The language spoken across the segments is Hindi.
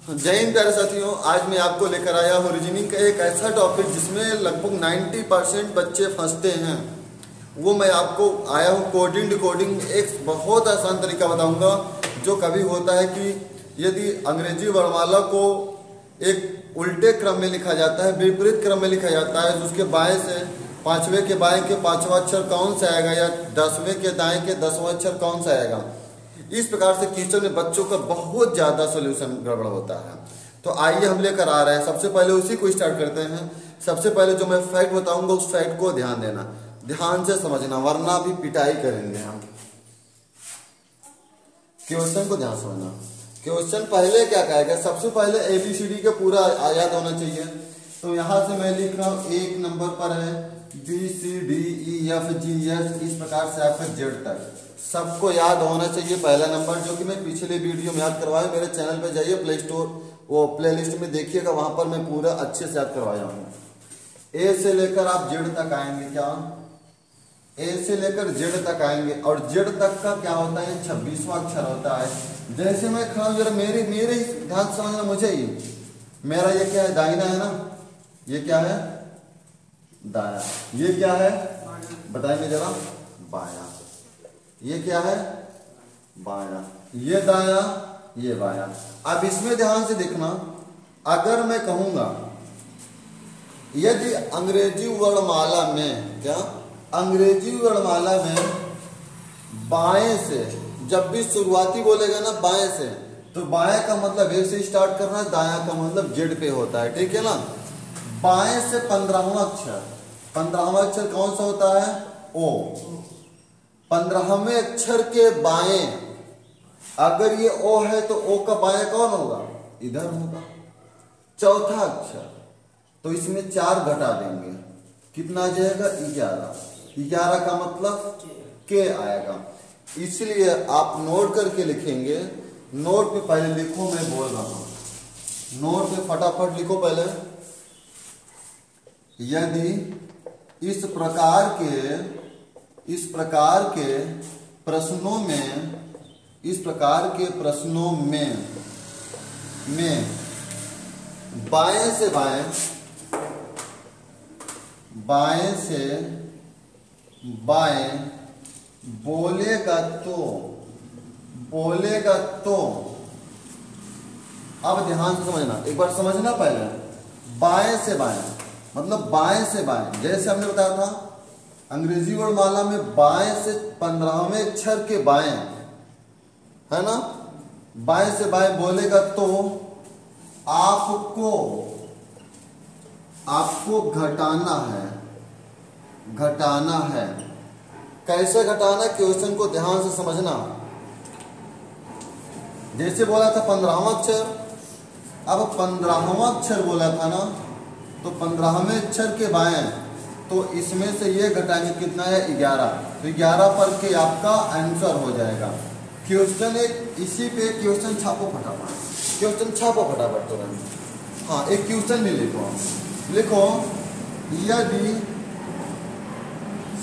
जय हिंद प्यारे साथियों, आज मैं आपको लेकर आया हूँ रीजनिंग का एक ऐसा टॉपिक जिसमें लगभग 90% बच्चे फंसते हैं। वो मैं आपको आया हूँ कोडिंग डिकोडिंग एक बहुत आसान तरीका बताऊंगा। जो कभी होता है कि यदि अंग्रेजी वर्णमाला को एक उल्टे क्रम में लिखा जाता है, विपरीत क्रम में लिखा जाता है, तो उसके बाएं से पांचवें के बाएं के पांचवा अक्षर कौन सा आएगा, या 10वें के दाएं के 10वां अक्षर कौन सा आएगा। इस प्रकार से क्वेश्चन में बच्चों का बहुत ज्यादा सोल्यूशन गड़बड़ होता है। तो आइए हम लेकर आ रहे हैं। सबसे पहले उसी को स्टार्ट करते हैं। सबसे पहले जो मैं फैक्ट बताऊंगा उस फैक्ट को ध्यान देना, ध्यान से समझना, वरना भी पिटाई करेंगे हम। क्वेश्चन को ध्यान समझना। क्वेश्चन पहले क्या कहेगा, सबसे पहले ABCD का पूरा याद होना चाहिए। तो यहां से मैं लिख रहा हूं, एक नंबर पर है BCDEFGH, इस प्रकार से आपका Z तक सबको याद होना चाहिए। पहला नंबर जो कि मैं पिछले वीडियो में याद करवाया, मेरे चैनल पे जाइए, प्ले स्टोर वो प्लेलिस्ट में देखिएगा, वहां पर मैं पूरा अच्छे से याद करवाया हूँ। A से लेकर आप Z तक आएंगे, क्या A से लेकर Z तक आएंगे, और Z तक का क्या होता है, 26वां अक्षर होता है। जैसे मैं खड़ा जरा मेरे ध्यान समझना, मुझे ही मेरा ये क्या है, दाहिना है ना, ये क्या है, दाया। ये क्या है बताएंगे जरा, बाया। ये क्या है, बाया। ये दाया, ये बाया। अब इसमें ध्यान से देखना, अगर मैं कहूंगा यदि अंग्रेजी वर्णमाला में, क्या अंग्रेजी वर्णमाला में बाएं से जब भी शुरुआती बोलेगा ना बाएं से, तो बाएं का मतलब A से स्टार्ट करना है, दाया का मतलब Z पे होता है, ठीक है ना। बाएं से 15वां अक्षर, 15वां अक्षर कौन सा होता है, O। 15वें अक्षर के बाएं अगर ये O है तो O का बाएं कौन होगा, इधर होगा। चौथा अक्षर, तो इसमें 4 घटा देंगे, कितना आ जाएगा, 11। 11 का मतलब K आएगा। इसलिए आप नोट करके लिखेंगे। नोट पे पहले लिखो, मैं बोल रहा हूं, नोट पे फटाफट लिखो पहले। यदि इस प्रकार के प्रश्नों में बाएं से बाएं बोलेगा तो अब ध्यान से समझना, एक बार समझना पहले। बाएं से बाएं मतलब बाएं से बाएं, जैसे हमने बताया था अंग्रेजी वर्णमाला में बाएं से 15वें अक्षर के बाएं है ना, बाएं से बाएं बोलेगा तो आपको घटाना है। कैसे घटाना, क्वेश्चन को ध्यान से समझना। जैसे बोला था 15वां अक्षर, अब 15वां अक्षर बोला था ना, तो 15वें अक्षर के बाएं, तो इसमें से ये घटाएंगे, कितना है, 11। तो 11 पर के आपका आंसर हो जाएगा। क्वेश्चन एक इसी पे क्वेश्चन छापो फटाफट तुरंत। हाँ, एक क्वेश्चन भी लिखो यदि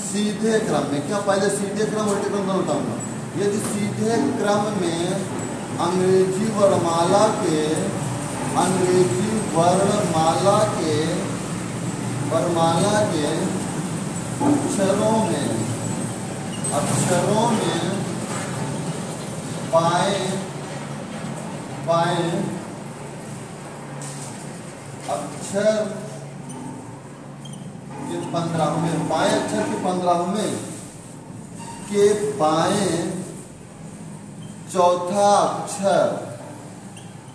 सीधे क्रम में, क्या पहले सीधे क्रम उल्टे क्रम दोनों बताऊंगा। यदि सीधे क्रम में अंग्रेजी वर्णमाला के अक्षरों में बाएं अक्षर के 15वें बाएं अक्षर के 15वें के बाएं चौथा अक्षर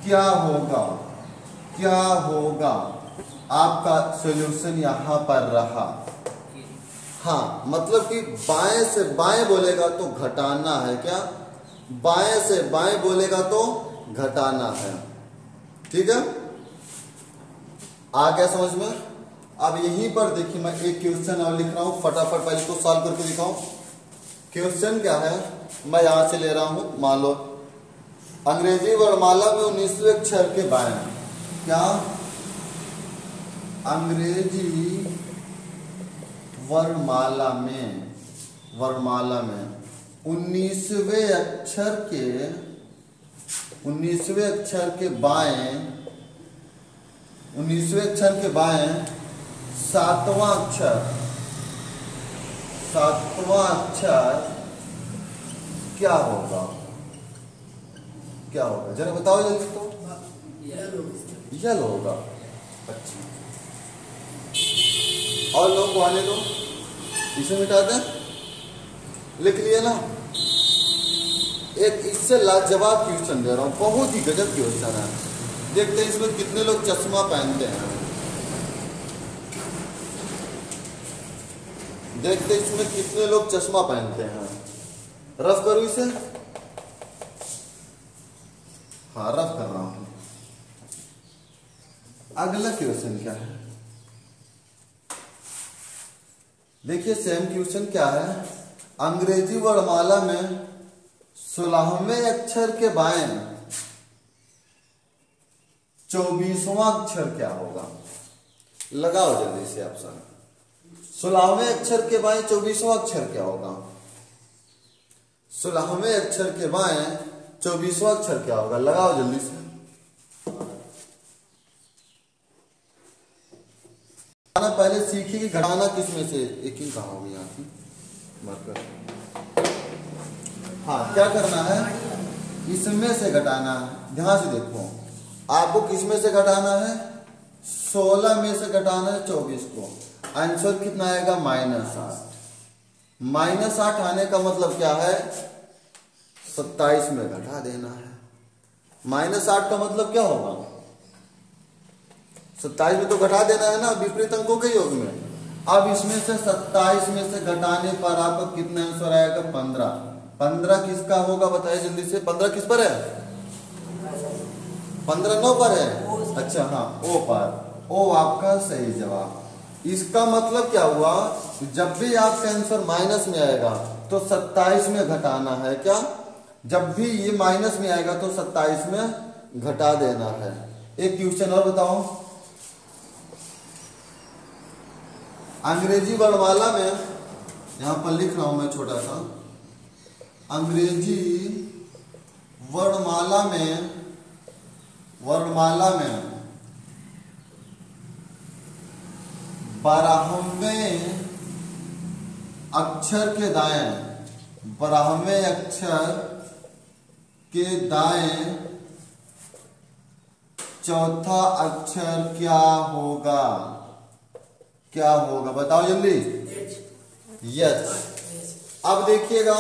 क्या होगा, आपका सॉल्यूशन यहां पर रहा। हाँ, मतलब कि बाएं से बाएं बोलेगा तो घटाना है, क्या बाएं से बाएं बोलेगा तो घटाना है, ठीक है। आ गया समझ में। अब यहीं पर देखिए, मैं एक क्वेश्चन और लिख रहा हूं, फटाफट पहले इसको सॉल्व करके दिखाऊं। क्वेश्चन क्या है, मैं यहां से ले रहा हूं, मान लो अंग्रेजी वर्णमाला में 19वें अक्षर के बाएं, क्या अंग्रेजी वर्णमाला में 19वें अक्षर के 19वें अक्षर के बाएं 7वां अक्षर क्या होगा? जरा बताओ जल्दी। तो यल होगा। अच्छा, और लोग को आने दो, इसे मिटा दें। लिख लिए ना? एक इससे लाजवाब क्वेश्चन दे रहा हूं, बहुत ही गजब क्वेश्चन है। देखते हैं इसमें कितने लोग चश्मा पहनते हैं। रफ करूं इसे? हाँ, रफ कर रहा हूं। अगला क्वेश्चन क्या है? देखिए सेम क्वेश्चन क्या है। अंग्रेजी वर्णमाला में 16वें अक्षर के बाएं 24वां अक्षर क्या होगा? लगाओ जल्दी से ऑप्शन। 16वें अक्षर के बाएं 24वां अक्षर क्या होगा? 16वें अक्षर के बाएं 24वां अक्षर क्या होगा? लगाओ जल्दी से। पहले सीखिए कि घटाना किसमें से एक ही कहा होगी यहाँ की मार्कर। हाँ, क्या करना है? इसमें से घटाना है। ध्यान से देखो, आपको किसमें से घटाना है? 16 में से घटाना है 24 को। आंसर कितना आएगा? -8। -8 आने का मतलब क्या है? 27 में घटा देना है। -8 का मतलब क्या होगा? 27 में तो घटा देना है ना, विपरीत अंकों के योग में। अब इसमें से 27 में से घटाने पर आपका कितना आंसर आएगा? 15। 15 किसका होगा बताइए जल्दी से। 15 किस पर है? 15 9 पर है। अच्छा हाँ, ओ पर। ओ आपका सही जवाब। इसका मतलब क्या हुआ? जब भी आपका आंसर माइनस में आएगा तो 27 में घटाना है। क्या? जब भी ये माइनस में आएगा तो 27 में घटा देना है। एक क्वेश्चन और बताओ। अंग्रेजी वर्णमाला में, यहां पर लिख रहा हूं मैं छोटा सा, अंग्रेजी वर्णमाला में 12वें अक्षर के दाएं 12वें अक्षर के दाएं चौथा अक्षर क्या होगा? बताओ जल्दी। यस। अब देखिएगा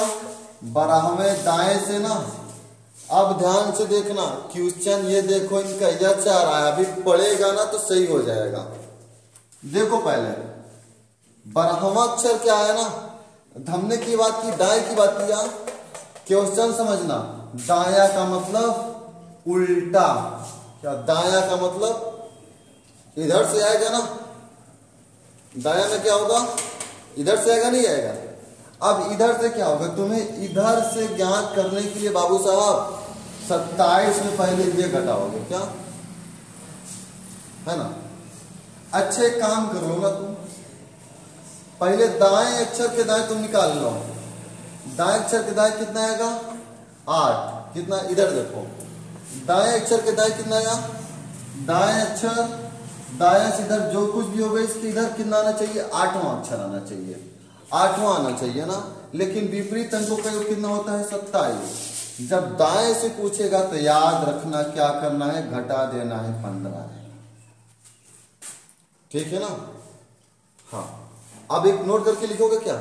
12वें दाएं से ना, अब ध्यान से देखना क्वेश्चन। ये देखो, इनका यच आ रहा है, अभी पढ़ेगा ना तो सही हो जाएगा। देखो पहले 12वां अक्षर क्या है ना, हमने की बात की, दाएं की बात किया। क्वेश्चन समझना, दाया का मतलब उल्टा। क्या? दाया का मतलब इधर से आएगा ना, दाया में क्या होगा? इधर से आएगा, नहीं आएगा। अब इधर से क्या होगा? तुम्हें इधर से ज्ञात करने के लिए बाबू साहब 27 में पहले ये घटाओगे। क्या है ना? अच्छे काम करो ना तुम। पहले दाएं अक्षर के दाएं तुम निकाल लो। दाएं अक्षर के दाएं कितना आएगा? 8। कितना? इधर देखो, दाएं अक्षर के दाएं कितना आया? दाएं अक्षर, दाएं से इधर जो कुछ भी होगा इसके इधर कितना आना चाहिए? 8वां अक्षर आना चाहिए। 8वां आना चाहिए ना। लेकिन विपरीत अंकों का योग कितना होता है? 27। जब दाएं से पूछेगा तो याद रखना क्या करना है? घटा देना है 15। ठीक है ना? हाँ, अब एक नोट करके लिखोगे क्या?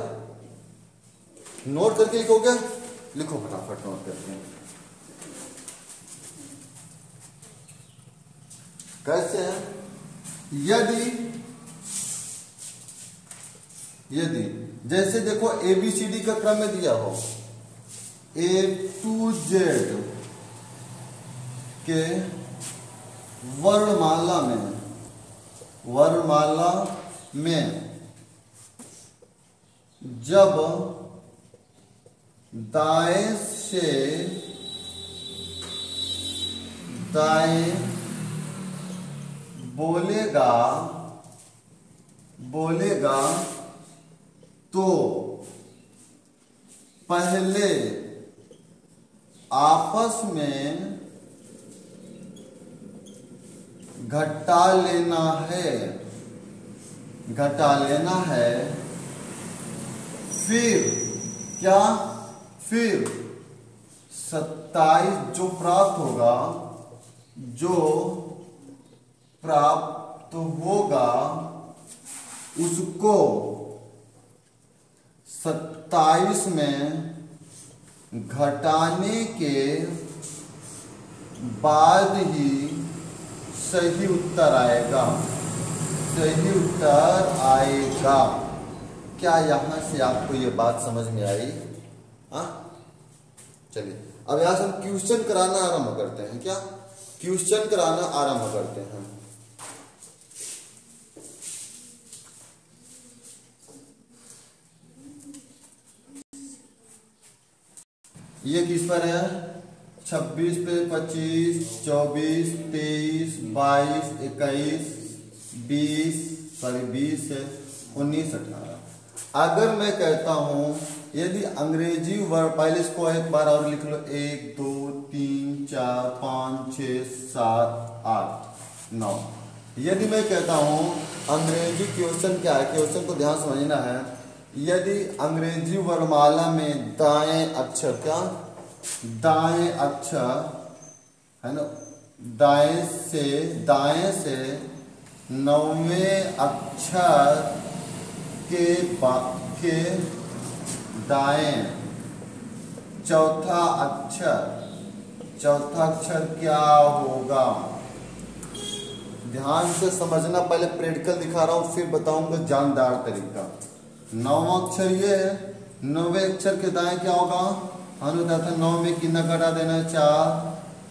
नोट करके लिखोगे? लिखो फटाफट नोट करके। कैसे है? यदि जैसे देखो ABCD का क्रम में दिया हो, A to Z के वर्णमाला में जब दाएं से दाएं बोलेगा तो पहले आपस में घटा लेना है, घटा लेना है। फिर क्या, फिर 27 जो प्राप्त होगा, जो प्राप्त होगा उसको 27 में घटाने के बाद ही सही उत्तर आएगा, सही उत्तर आएगा। क्या यहां से आपको ये बात समझ में आई? हाँ, चलिए अब यहां से हम क्वेश्चन कराना आरंभ करते हैं। क्या क्वेश्चन कराना आरंभ करते हैं। ये किस पर है? 26 पे 25, 24, 23, 22, 21, 20 है, 19, 18। अगर मैं कहता हूं यदि अंग्रेजी वर्ड, पहले इसको एक बार और लिख लो, 1 2 3 4 5 6 7 8 9। यदि मैं कहता हूं अंग्रेजी क्वेश्चन क्या है, क्वेश्चन को ध्यान समझना है। यदि अंग्रेजी वर्णमाला में दाएं अक्षर, क्या दाएं अक्षर है ना, दाएं से 9वें अक्षर के दाएं चौथा अक्षर क्या होगा? ध्यान से समझना, पहले प्रैक्टिकल दिखा रहा हूं फिर बताऊंगा जानदार तरीका। 9वां अक्षर ये है, 9वें अक्षर के दाएं क्या होगा? हमने बताया था 9 में कितना घटा देना है? 4।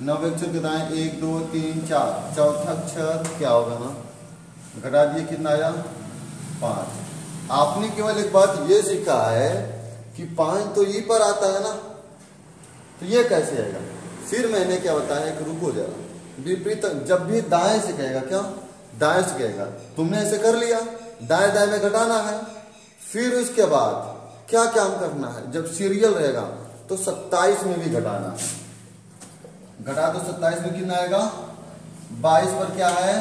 9वें अक्षर के दाएं 1 2 3 4, चौथा अक्षर क्या होगा ना? घटा दिए, कितना आया? 5। आपने केवल एक बात ये सीखा है कि 5 तो ई पर आता है ना, तो ये कैसे आएगा? फिर मैंने क्या बताया कि रुको जरा, विपरीत जब भी दाएं से कहेगा, क्या दाएं से कहेगा, तुमने ऐसे कर लिया, दाएं दाएं में घटाना है। फिर उसके बाद क्या काम करना है? जब सीरियल रहेगा तो 27 में भी घटाना है। घटा दो, 27 में कितना आएगा? 22 पर क्या है?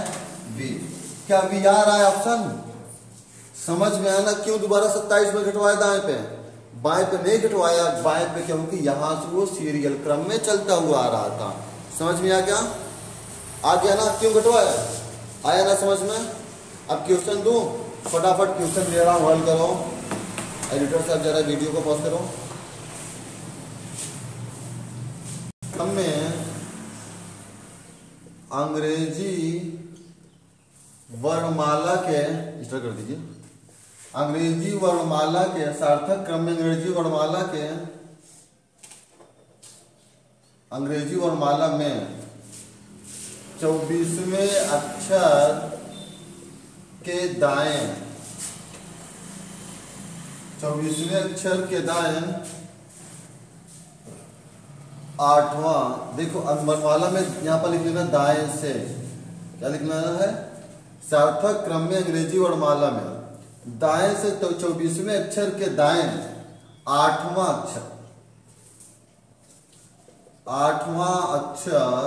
V। क्या V आ रहा है ऑप्शन? समझ में आया ना क्यों दोबारा 27 में घटवाया दाएं पे? बाएं पे नहीं घटवाया, बाएं पे क्योंकि यहां से वो सीरियल क्रम में चलता हुआ आ रहा था। समझ में आ गया? आ गया ना क्यों घटवाया? आया ना समझ में? अब क्वेश्चन दूं, फटाफट क्वेश्चन दे रहा हूं, हल करो। एडिटर साहब जरा वीडियो को पॉज करो। हमें अंग्रेजी वर्णमाला के, स्टार्ट कर दीजिए। अंग्रेजी वर्णमाला के सार्थक क्रम में अंग्रेजी वर्णमाला में 24वें अक्षर के दाएं, 24वें अक्षर के दाएं 8वां, देखो वर्णमाला में यहां पर लिख लेना दाएं से, क्या लिखना है? सार्थक क्रम में अंग्रेजी वर्णमाला में दाएं से तो 24वें अक्षर के दाएं 8वां अक्षर, 8वां अक्षर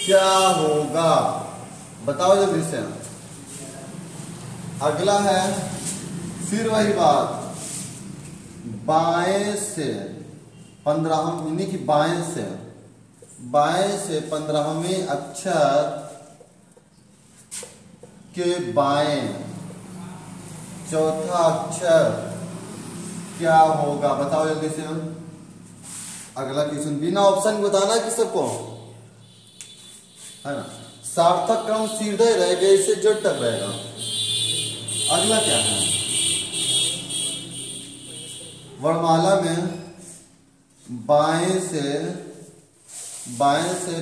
क्या होगा? बताओ जल्दी से। अगला है फिर वही बात, बाएं से 15, यानी कि बाएं से 15वें अक्षर के बाएं चौथा अक्षर क्या होगा? बताओ जल्दी से। अगला क्वेश्चन बिना ऑप्शन बताना कि सबको, है ना? सार्थक क्रम सीधे रहेगा, इससे जड़ तक रहेगा। अगला क्या है? वर्णमाला में बाएं से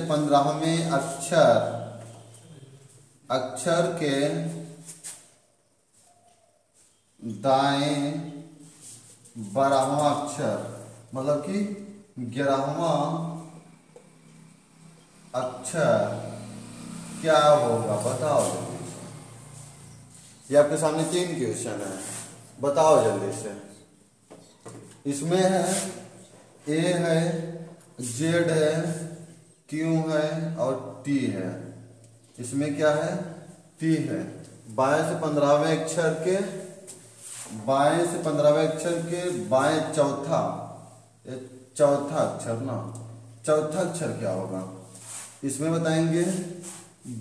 15वें अक्षर के दाएं 12वां अक्षर, मतलब कि 11वां अक्षर क्या होगा? बताओ। ये आपके सामने 3 क्वेश्चन है, बताओ जल्दी से। इसमें है A है, Z है, क्यू है और टी है। इसमें क्या है, टी है। बाएं से 15वें अक्षर के, बाएं से 15वें अक्षर के बाएं चौथा, चौथा अक्षर ना, चौथा अक्षर क्या होगा इसमें बताएंगे।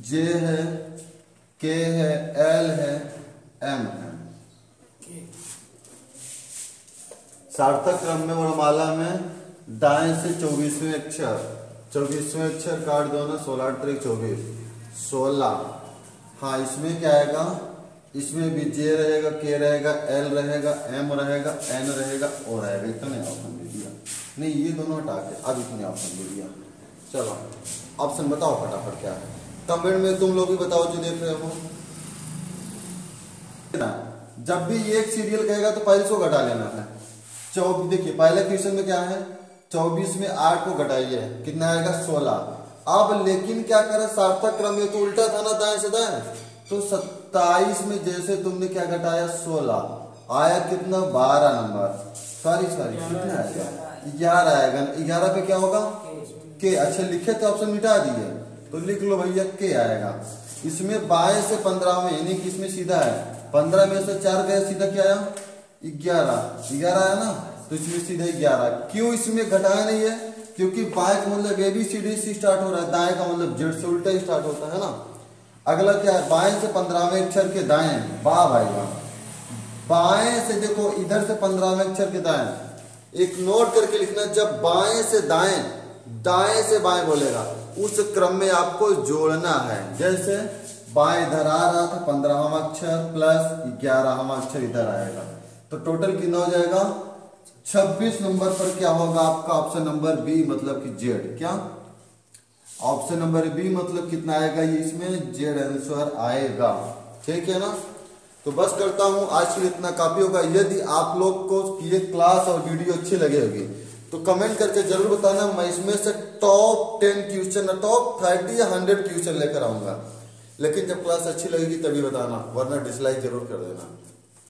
जे है, के है, एल है, एम है। सार्थक क्रम में वर्णमाला में दाएं से 24वें अक्षर, 24वें अक्षर काट दो ना, 16 8 3 24, 16। हाँ, इसमें क्या आएगा, इसमें भी जे रहेगा, के रहेगा, एल रहेगा, एम रहेगा, एन रहेगा, ओ रहेगा। इतने ऑप्शन दे दिया, नहीं ये दोनों हटा के अब इतने ऑप्शन दे दिया। चलो ऑप्शन बताओ फटाफट क्या है, कमेंट में तुम लोग भी बताओ जो देख रहे हो। जब भी एक सीरियल कहेगा तो पहले से घटा लेना है। देखिए पहले क्वेश्चन में क्या है, 24 में 8 को घटाइए, कितना आएगा 16। अब लेकिन क्या करा, सार्थक क्रम में तो उल्टा था ना, दाएं से दाएं, तो 27 में जैसे तुमने क्या घटाया 16 आया, कितना 12 नंबर, सॉरी कितना आएगा 11 आएगा। 11 पे क्या होगा के, अच्छा लिखे तो ऑप्शन मिटा दिए तो लिख लो भैया के आएगा। इसमें बाएं से 15 में, यानी कि इसमें सीधा है 15 में से 4 गया, सीधा क्या आया 11 आया ना, तो इसमें सीधा 11। क्यों इसमें घटाया नहीं है, क्योंकि बाएं का मतलब ABCD से स्टार्ट हो रहा है, दाएं का मतलब जेड से उल्टा स्टार्ट होता है ना। अगला क्या है, बाएं से 15वें अक्षर के दाएं, वाह भाई वाह, बाएं से देखो इधर से 15वें अक्षर के दाएं, एक नोट करके लिखना, जब बाएं से दाएं, दाएं से बाएं बोलेगा उस क्रम में आपको जोड़ना है। जैसे बाएं इधर आ रहा था 15वां अक्षर प्लस 11वां अक्षर इधर आएगा, तो टोटल कितना हो जाएगा 26 नंबर पर क्या होगा आपका ऑप्शन नंबर बी, मतलब कि जेड। क्या ऑप्शन नंबर बी मतलब कितना आएगा, ये इसमें जेड आंसर आएगा। ठीक है ना, तो बस करता हूं आज के लिए इतना काफी होगा। यदि आप लोग को ये क्लास और वीडियो अच्छी लगे होगी तो कमेंट करके जरूर बताना, मैं इसमें से टॉप 10 क्वेश्चन, टॉप 30 या 100 क्वेश्चन लेकर आऊंगा। लेकिन जब क्लास अच्छी लगेगी तभी बताना, वरना डिसलाइक जरूर कर देना।